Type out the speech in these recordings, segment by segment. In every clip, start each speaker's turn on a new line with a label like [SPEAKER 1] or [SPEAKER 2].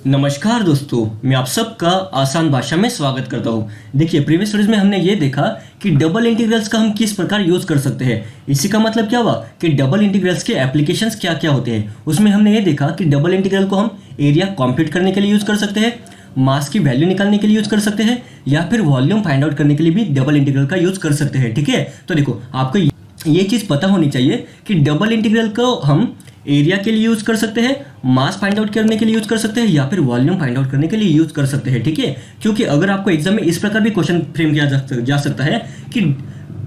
[SPEAKER 1] नमस्कार दोस्तों, मैं आप सबका आसान भाषा में स्वागत करता हूँ। देखिए, प्रीवियस सीरीज में हमने ये देखा कि डबल इंटीग्रल्स का हम किस प्रकार यूज़ कर सकते हैं। इसी का मतलब क्या हुआ कि डबल इंटीग्रल्स के एप्लीकेशंस क्या क्या होते हैं। उसमें हमने ये देखा कि डबल इंटीग्रल को हम एरिया कॉम्प्यूट करने के लिए यूज़ कर सकते हैं, मास की वैल्यू निकालने के लिए यूज़ कर सकते हैं, या फिर वॉल्यूम फाइंड आउट करने के लिए भी डबल इंटीग्रल का यूज़ कर सकते हैं। ठीक है, तो देखो आपको ये चीज़ पता होनी चाहिए कि डबल इंटीग्रल को हम एरिया के लिए यूज़ कर सकते हैं, मास फाइंड आउट करने के लिए यूज़ कर सकते हैं, या फिर वॉल्यूम फाइंड आउट करने के लिए यूज़ कर सकते हैं। ठीक है, क्योंकि अगर आपको एग्जाम में इस प्रकार भी क्वेश्चन फ्रेम किया जा सकता है कि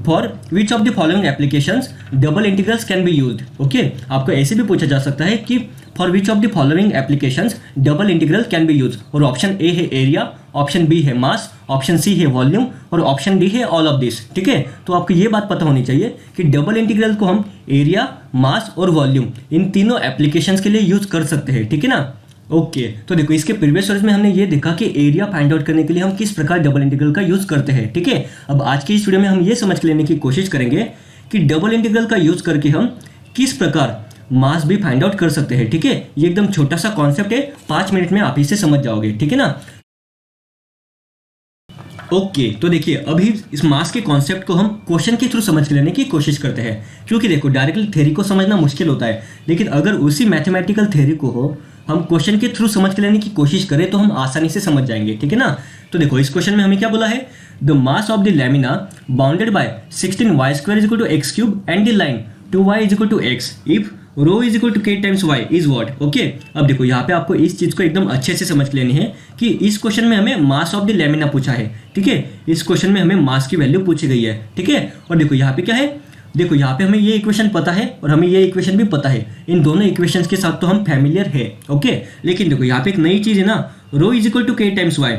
[SPEAKER 1] for which of the following applications double integrals can be used. Okay, आपको ऐसे भी पूछा जा सकता है कि for which of the following applications double integral can be use, और ऑप्शन ए है एरिया, ऑप्शन बी है मास, ऑप्शन सी है वॉल्यूम, और ऑप्शन डी है ऑल ऑफ दिस। ठीक है, तो आपको ये बात पता होनी चाहिए कि डबल इंटीग्रल को हम एरिया, मास और वॉल्यूम इन तीनों एप्लीकेशंस के लिए यूज कर सकते हैं। ठीक है ना। ओके, तो देखो इसके प्रीवियस सीरीज में हमने ये देखा कि एरिया फाइंड आउट करने के लिए हम किस प्रकार डबल इंटीग्रल का यूज करते हैं। ठीक है, अब आज की इस वीडियो में हम ये समझ लेने की कोशिश करेंगे कि डबल इंटीग्रल का यूज करके हम किस प्रकार मास भी फाइंड आउट कर सकते हैं। ठीक है, ये एकदम छोटा सा कॉन्सेप्ट है, 5 मिनट में आप इसे समझ जाओगे। ठीक है ना। ओके, तो देखिए अभी इस मास के कॉन्सेप्ट को हम क्वेश्चन के थ्रू समझ लेने की कोशिश करते हैं, क्योंकि देखो डायरेक्टली थ्योरी को समझना मुश्किल होता है, लेकिन अगर उसी मैथमेटिकल थ्योरी को हम क्वेश्चन के थ्रू समझ लेने की कोशिश करें तो हम आसानी से समझ जाएंगे। ठीक है ना। तो देखो इस क्वेश्चन में हमें क्या बोला है, the mass of the lamina bounded by 16y² = x³ and the line 2y = x if rho is equal to k times y is what. Okay, अब देखो यहाँ पे आपको इस चीज को एकदम अच्छे से समझ लेनी है कि इस क्वेश्चन में हमें मास ऑफ द लैमिना पूछा है। ठीक है, इस क्वेश्चन में हमें मास की वैल्यू पूछी गई है। ठीक है, और देखो यहाँ पे क्या है, देखो यहाँ पे हमें ये इक्वेशन पता है और हमें ये इक्वेशन भी पता है। इन दोनों इक्वेशंस के साथ तो हम फैमिलियर है। ओके, लेकिन देखो यहाँ पे एक नई चीज है ना, rho is equal to k times y।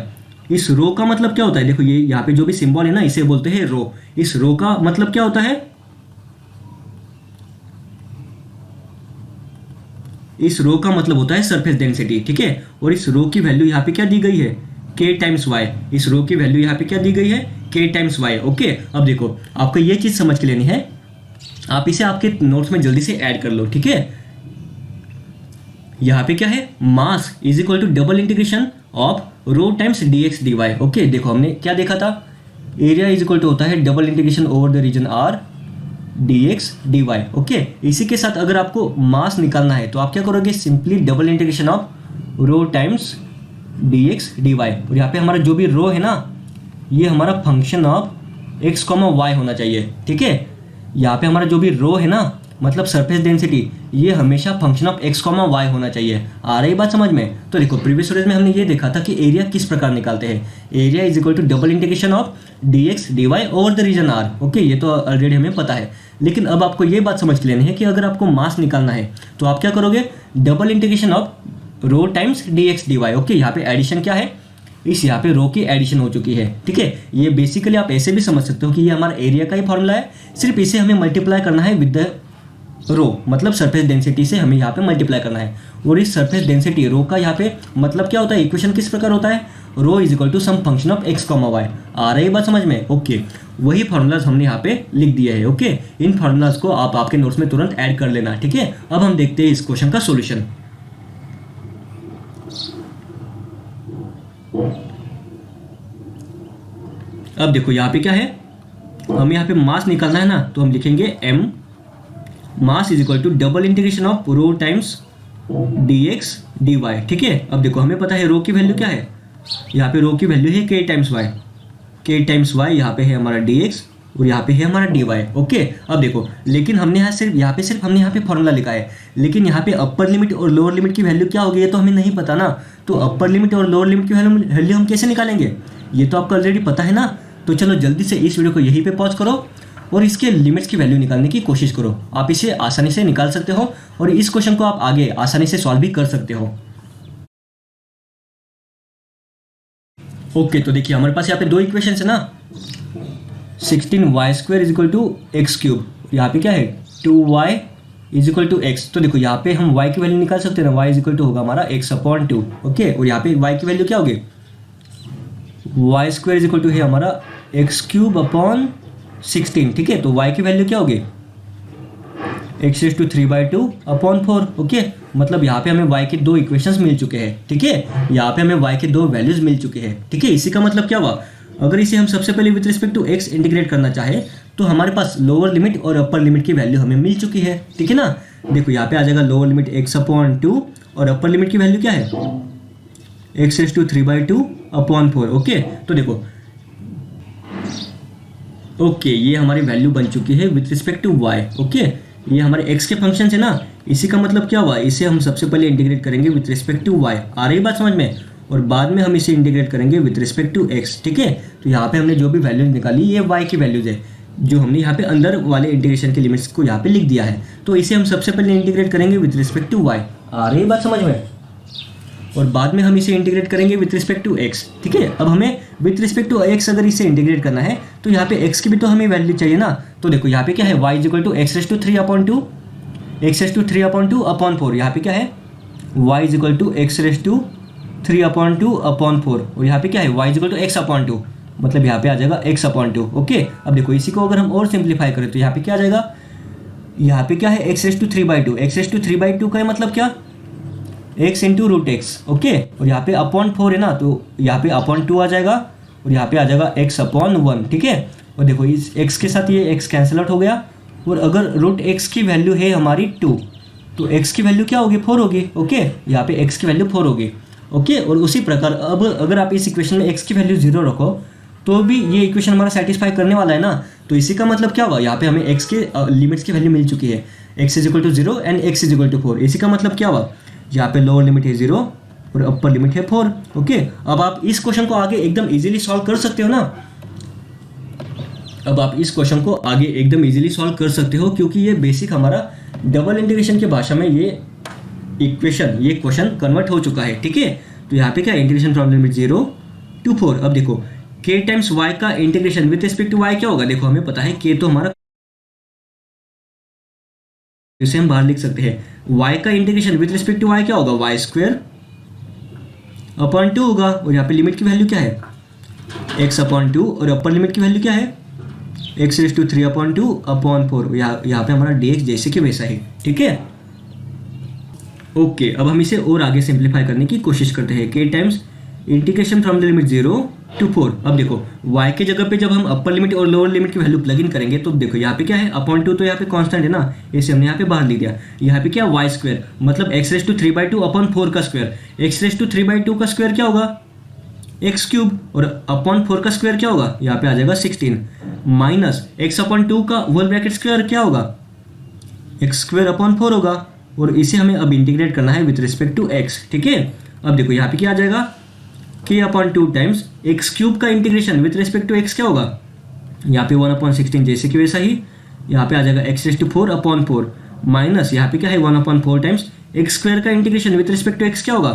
[SPEAKER 1] इस रो का मतलब क्या होता है, देखो ये यहाँ पे जो भी सिंबल है ना, इसे बोलते हैं रो। इस रो का मतलब क्या होता है, इस रो का मतलब होता है सरफेस डेंसिटी। ठीक है, और इस रो की वैल्यू यहाँ पे क्या दी गई है, k टाइम्स y। इस रो की वैल्यू यहाँ पे क्या दी गई है, k टाइम्स y। ओके, अब देखो आपको ये चीज समझ के लेनी है, आप इसे आपके नोट्स में जल्दी से ऐड कर लो। ठीक है, यहाँ पे क्या है, mass is equal to double integration of rho times dx dy। Okay, देखो हमने क्या देखा था, एरिया इज इक्वल टू होता है double integration over the region r dx dy। Okay, इसी के साथ अगर आपको मास निकालना है तो आप क्या करोगे, simply double integration of rho times dx dy। और यहाँ पे हमारा जो भी रो है ना, ये हमारा फंक्शन ऑफ x, y होना चाहिए। ठीक है, यहाँ पे हमारा जो भी रो है ना, मतलब सरफेस डेंसिटी, ये हमेशा फंक्शन ऑफ x, y होना चाहिए। आ रही बात समझ में। तो देखो प्रीवियस सीरीज में हमने ये देखा था कि एरिया किस प्रकार निकालते हैं, area is equal to double integration of dx dy over the region r। Okay, ये तो ऑलरेडी हमें पता है, लेकिन अब आपको ये बात समझ लेनी है कि अगर आपको मास निकालना है तो आप क्या करोगे, double integration of rho times dx dy। Okay, यहाँ पे एडिशन क्या है, इस यहाँ पे रो की एडिशन हो चुकी है। ठीक है, ये बेसिकली आप ऐसे भी समझ सकते हो कि ये हमारा एरिया का ही फॉर्मूला है, सिर्फ इसे हमें मल्टीप्लाई करना है विद द रो, मतलब सरफेस डेंसिटी से हमें यहाँ पे मल्टीप्लाई करना है। और इस सरफेस डेंसिटी रो का यहाँ पे मतलब क्या होता है, इक्वेशन किस प्रकार होता है, rho is equal to some function of x, y। आ रही बात समझ में। ओके, वही फार्मूलाज हमने यहाँ पे लिख दिए हैं। ओके, इन फार्मूलाज को आप आपके नोट्स में तुरंत ऐड कर लेना। ठीक है, अब हम देखते हैं इस क्वेश्चन का सोल्यूशन। अब देखो यहाँ पे क्या है, हमें यहाँ पे मास निकालना है ना, तो हम लिखेंगे m mass is equal to double integration of rho times dx dy। ठीक है, अब देखो हमें पता है रो की वैल्यू क्या है, यहाँ पे रो की वैल्यू है k times y। k times y यहाँ पे है हमारा dx और यहाँ पे है हमारा dy। ओके, अब देखो लेकिन हमने यहाँ पे सिर्फ हमने यहाँ पे फॉर्मूला लिखा है, लेकिन यहाँ पे अपर लिमिट और लोअर लिमिट की वैल्यू क्या होगी ये तो हमें नहीं पता ना। तो अपर लिमिट और लोअर लिमिट की वैल्यू हम कैसे निकालेंगे, ये तो आपको ऑलरेडी पता है ना। तो चलो जल्दी से इस वीडियो को यहीं पे पॉज करो और इसके लिमिट्स की वैल्यू निकालने की कोशिश करो। आप इसे आसानी से निकाल सकते हो और इस क्वेश्चन को आप आगे आसानी से सॉल्व भी कर सकते हो। ओके, तो देखिए हमारे पास यहाँ पे दो इक्वेशन है ना, 16y² is equal to x³, यहाँ पे क्या है 2y is equal to x। तो देखो यहाँ पे हम y की वैल्यू निकाल सकते हैं ना, y इज इक्वल टू होगा हमारा x/2। ओके, और यहाँ पे y की वैल्यू क्या होगी, y² इज इक्वल टू है हमारा x³ अपॉन 16। ठीक है, तो y की वैल्यू क्या होगी x raise to 3/2 upon 4। Okay, मतलब यहाँ पे हमें y के दो इक्वेशंस मिल चुके हैं। ठीक है, यहाँ पे हमें y के दो वैल्यूज मिल चुके हैं। ठीक है, इसी का मतलब क्या हुआ, अगर इसे हम सबसे पहले with respect to x integrate करना चाहे तो हमारे पास लोअर लिमिट और अपर लिमिट की वैल्यू हमें मिल चुकी है। ठीक है ना, देखो यहाँ पे आ जाएगा लोअर लिमिट x/2 और अपर लिमिट की वैल्यू क्या है, x raise to 3/2 upon 4। Okay, तो देखो ओके ये हमारी वैल्यू बन चुकी है with respect to y। Okay, ये हमारे x के फंक्शन है ना, इसी का मतलब क्या हुआ, इसे हम सबसे पहले इंटीग्रेट करेंगे विथ रिस्पेक्ट टू y। आ रही बात समझ में, और बाद में हम इसे इंटीग्रेट करेंगे विथ रिस्पेक्ट टू x। ठीक है, तो यहाँ पे हमने जो भी वैल्यूज निकाली ये y की वैल्यूज है, जो हमने यहाँ पे अंदर वाले इंटीग्रेशन के लिमिट्स को यहाँ पे लिख दिया है। तो इसे हम सबसे पहले इंटीग्रेट करेंगे विथ रिस्पेक्ट टू y। आ रही बात समझ में, और बाद में हम इसे इंटीग्रेट करेंगे विथ रिस्पेक्ट टू x। ठीक है, अब हमें विथ रिस्पेक्ट टू x अगर इसे इंटीग्रेट करना है तो यहाँ पे x की भी तो हमें वैल्यू चाहिए ना। तो देखो यहाँ पे क्या है, y equal to x raise to 3/2 x raise to 3/2 upon 4। यहाँ पे क्या है, y equal to x raise to 3/2 upon 4, और यहाँ पे क्या है, y इक्वल टू x/2, मतलब यहाँ पे आ जाएगा x/2। ओके, अब देखो इसी को अगर हम और सिंप्लीफाई करें तो यहाँ पे क्या आ जाएगा, यहाँ पे क्या है, x raise to 3/2। X raise to 3/2 का मतलब क्या, x into root x. Okay, और यहाँ पे अपॉन 4 है ना, तो यहाँ पे अपॉन 2 आ जाएगा, और यहाँ पे आ जाएगा x/1। ठीक है, और देखो इस x के साथ ये x कैंसिल आउट हो गया, और अगर रूट x की वैल्यू है हमारी 2 तो x की वैल्यू क्या होगी, 4 होगी। ओके, यहाँ पे x की वैल्यू 4 होगी। ओके, और उसी प्रकार अब अगर आप इस इक्वेशन में x की वैल्यू 0 रखो तो भी ये इक्वेशन हमारा सेटिस्फाई करने वाला है ना। तो इसी का मतलब क्या हुआ, यहाँ पे हमें x के लिमिट्स की वैल्यू मिल चुकी है, x is equal to 0 and x is equal to 4। इसी का मतलब क्या हुआ, यहाँ पे लोअर लिमिट है 0 और अपर लिमिट है 4। ओके, अब आप इस क्वेश्चन को आगे एकदम इजीली सॉल्व कर सकते हो ना। अब आप इस क्वेश्चन को आगे एकदम इजीली सॉल्व कर सकते हो, क्योंकि ये बेसिक हमारा डबल इंटीग्रेशन की भाषा में ये इक्वेशन, ये क्वेश्चन कन्वर्ट हो चुका है। ठीक है, तो यहाँ पे क्या इंटीग्रेशन फ्रॉम लिमिट 0 to 4। अब देखो k टाइम्स y का integration with respect to y क्या होगा, देखो हमें पता है k तो हमारा, इसे हम बाहर लिख सकते हैं, y का integration with respect to y क्या होगा, y² अपॉन 2 होगा, और यहाँ पे लिमिट की वैल्यू क्या है, x/2, और अपर लिमिट की वैल्यू क्या है, एक्स रेस टू 3/2 अपॉन 4। यहाँ पे हमारा dx जैसे कि वैसा ही। ठीक है, ओके, अब हम इसे और आगे सिंप्लीफाई करने की कोशिश करते हैं, k times integration from the limit 0 to 4। अब देखो y के जगह पे जब हम अपर लिमिट और लोअर लिमिट की वैल्यू प्लग इन करेंगे तो देखो यहाँ पे क्या है, अपॉन 2 तो यहाँ पे कांस्टेंट है ना, इसे हमने यहाँ पे बाहर ले दिया। यहाँ पे क्या y², मतलब एक्स रेस टू 3/2 अपॉन 4 का स्क्वायर। एक्स रेस टू 3/2 का स्क्वायर क्या होगा, x³, और अपॉन 4 का स्क्वायर क्या होगा, यहाँ पे आ जाएगा 16, माइनस x/2 का होल ब्रैकेट स्क्वायर क्या होगा, x² अपॉन 4 होगा, और इसे हमें अब इंटीग्रेट करना है विथ रिस्पेक्ट टू x। ठीक है, अब देखो यहाँ पे क्या आ जाएगा, k/2 टाइम्स x³ का integration with respect to x क्या होगा, यहाँ पे 1/16 जैसे कि वैसा ही, यहाँ पे आ जाएगा x raise to 4 upon 4, minus यहाँ पे क्या है 1/4 टाइम्स x² का integration with respect to x क्या होगा,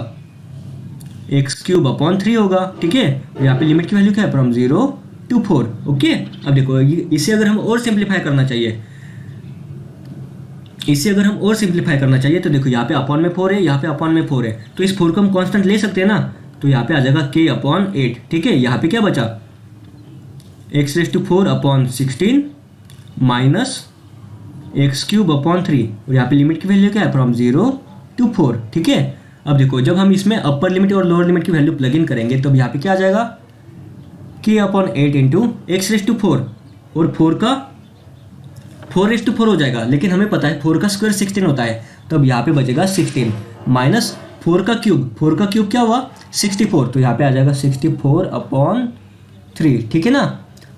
[SPEAKER 1] x³ अपॉन 3 होगा। ठीक है, यहाँ पे लिमिट की वैल्यू क्या है, फ्रॉम 0 to 4। ओके, अब देखो इसे अगर हम और सिंप्लीफाई करना चाहिए, इसे अगर हम और सिंप्लीफाई करना चाहिए तो देखो यहाँ पे अपॉन में 4 है, यहाँ पे अपॉन में 4 है, तो इस 4 को हम कांस्टेंट ले सकते हैं ना, तो यहाँ पे आ जाएगा k/8। ठीक है, यहाँ पे क्या बचा, x raise to 4 upon 16 minus x³ upon 3, और यहाँ पे लिमिट की वैल्यू क्या है, फ्रॉम 0 to 4। ठीक है, अब देखो जब हम इसमें अपर लिमिट और लोअर लिमिट की वैल्यू प्लग इन करेंगे तो यहाँ पे क्या आ जाएगा, k/8 into x raise to 4, और 4 का 4/4 हो जाएगा, लेकिन हमें पता है 4 का स्क्वायर 16 होता है, तो अब यहाँ पे बचेगा 16 माइनस 4 का क्यूब क्या हुआ, 64, तो यहाँ पे आ जाएगा 64 अपॉन 3। ठीक है ना,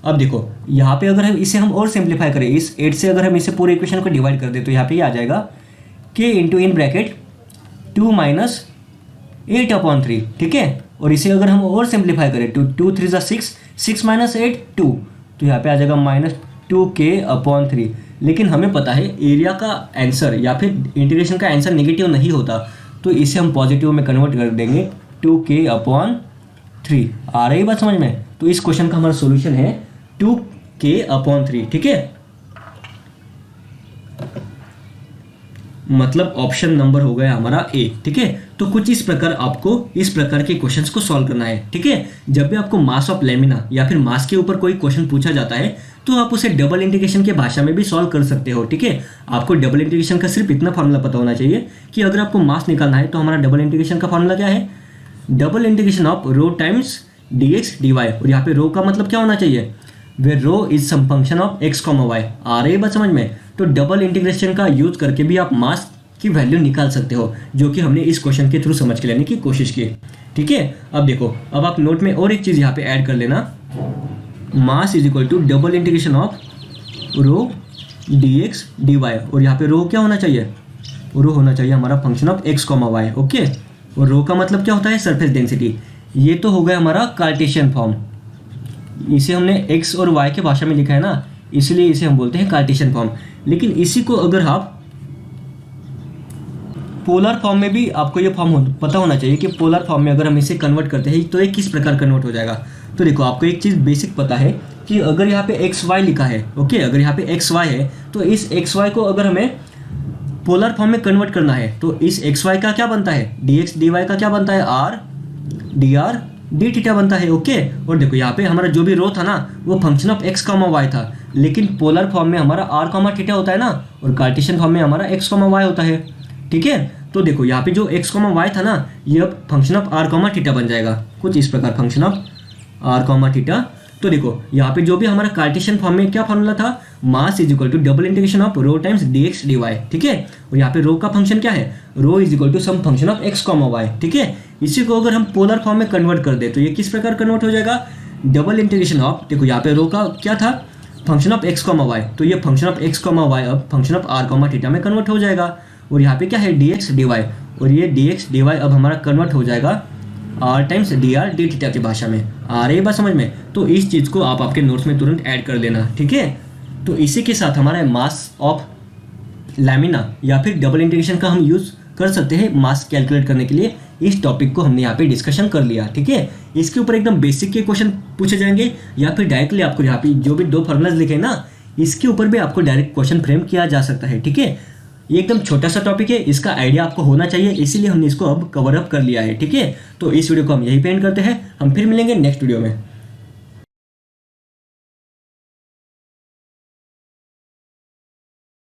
[SPEAKER 1] अब देखो यहाँ पे अगर हम इसे हम और सिंप्लीफाई करें, इस 8 से अगर हम इसे पूरे इक्वेशन को डिवाइड कर दे तो यहाँ पे ये आ जाएगा k into in bracket 2 minus 8/3। ठीक है, और इसे अगर हम और सिंप्लीफाई करें, 2 3 ज़ा 6, 6 माइनस 8 2, तो यहाँ पे आ जाएगा -2k/3। लेकिन हमें पता है एरिया का आंसर या फिर इंटीग्रेशन का आंसर नेगेटिव नहीं होता, तो इसे हम पॉजिटिव में कन्वर्ट कर देंगे 2k/3। आ रही बात समझ में, तो इस क्वेश्चन का हमारा सॉल्यूशन है 2k/3। ठीक है, मतलब ऑप्शन नंबर हो गया हमारा ए। ठीक है, तो कुछ इस प्रकार आपको इस प्रकार के क्वेश्चंस को सॉल्व करना है। ठीक है, जब भी आपको मास ऑफ लैमिना या फिर मास के ऊपर कोई क्वेश्चन पूछा जाता है तो आप उसे डबल इंटीग्रेशन के भाषा में भी सॉल्व कर सकते हो। ठीक है, आपको डबल इंटीग्रेशन का सिर्फ इतना फॉर्मूला पता होना चाहिए कि अगर आपको मास निकालना है तो हमारा डबल इंटीग्रेशन का फॉर्मूला क्या है, double integration of rho times dx dy। और यहाँ पे रो का मतलब क्या होना चाहिए, वे rho is some function of x, y। आ रही है बात समझ में। तो डबल इंटीग्रेशन का यूज करके भी आप मास की वैल्यू निकाल सकते हो, जो कि हमने इस क्वेश्चन के थ्रू समझ के लेने की कोशिश की। ठीक है, अब देखो, अब आप नोट में और एक चीज यहाँ पे ऐड कर लेना, mass is equal to double integration of rho dx dy। और यहाँ पे रो क्या होना चाहिए, रो होना चाहिए हमारा function of x, y। Okay, और रो का मतलब क्या होता है, सरफेस डेंसिटी। ये तो हो गया हमारा कार्टेशियन फॉर्म, इसे हमने x और y के भाषा में लिखा है ना, इसलिए इसे हम बोलते हैं कार्टेशियन फॉर्म। लेकिन इसी को अगर आप पोलर फॉर्म में भी, आपको ये फॉर्म पता होना चाहिए कि पोलर फॉर्म में अगर हम इसे कन्वर्ट करते हैं तो ये किस प्रकार कन्वर्ट हो जाएगा। तो देखो, आपको एक चीज़ बेसिक पता है कि अगर यहाँ पे एक्स वाई लिखा है, ओके, अगर यहाँ पे एक्स वाई है तो इस एक्स वाई को अगर हमें पोलर फॉर्म में कन्वर्ट करना है तो इस एक्स वाई का क्या बनता है, डी एक्स डी वाई का क्या बनता है, R D R D theta बनता है। ओके, और देखो यहाँ पे हमारा जो भी रो था ना वो function of x comma y था, लेकिन पोलर फॉर्म में हमारा आर कॉमा थीटा होता है ना, और कार्टेशियन फॉर्म में हमारा एक्स कॉमा वाई होता है। ठीक है, तो देखो यहाँ पे जो एक्स कॉमा वाई था ना, ये अब function of R comma theta बन जाएगा, कुछ इस प्रकार function of R comma theta. तो देखो यहाँ पे जो भी हमारा कार्टेशियन फॉर्म में क्या फॉर्मूला था, mass is equal to double integration of rho times dx dy। ठीक है, और यहाँ पे रो का फंक्शन क्या है, rho is equal to some function of x, y। ठीक है, इसी को अगर हम पोलर फॉर्म में कन्वर्ट कर दे तो ये किस प्रकार कन्वर्ट हो जाएगा, डबल इंटीग्रेशन ऑफ, देखो यहाँ पे रो का क्या था, फंक्शन ऑफ x, y। तो ये फंक्शन ऑफ x, y अब फंक्शन ऑफ r, थीटा में कन्वर्ट हो जाएगा। और यहाँ पे क्या है, dx dy, और ये dx dy अब हमारा कन्वर्ट हो जाएगा r times D R D theta की भाषा में। आ रही है बात समझ में। तो इस चीज़ को आप आपके नोट्स में तुरंत ऐड कर लेना। ठीक है, तो इसी के साथ हमारा मास ऑफ लैमिना या फिर डबल इंटीग्रेशन का हम यूज़ कर सकते हैं मास कैलकुलेट करने के लिए। इस टॉपिक को हमने यहाँ पे डिस्कशन कर लिया। ठीक है, इसके ऊपर एकदम बेसिक के क्वेश्चन पूछे जाएंगे या फिर डायरेक्टली आपको यहाँ पे जो भी दो फॉर्मूलाज लिखे ना, इसके ऊपर भी आपको डायरेक्ट क्वेश्चन फ्रेम किया जा सकता है। ठीक है, ये एकदम छोटा सा टॉपिक है, इसका आइडिया आपको होना चाहिए, इसीलिए हमने इसको अब कवर अप कर लिया है। ठीक है, तो इस वीडियो को हम यहीं पे एंड करते हैं, हम फिर मिलेंगे नेक्स्ट वीडियो में।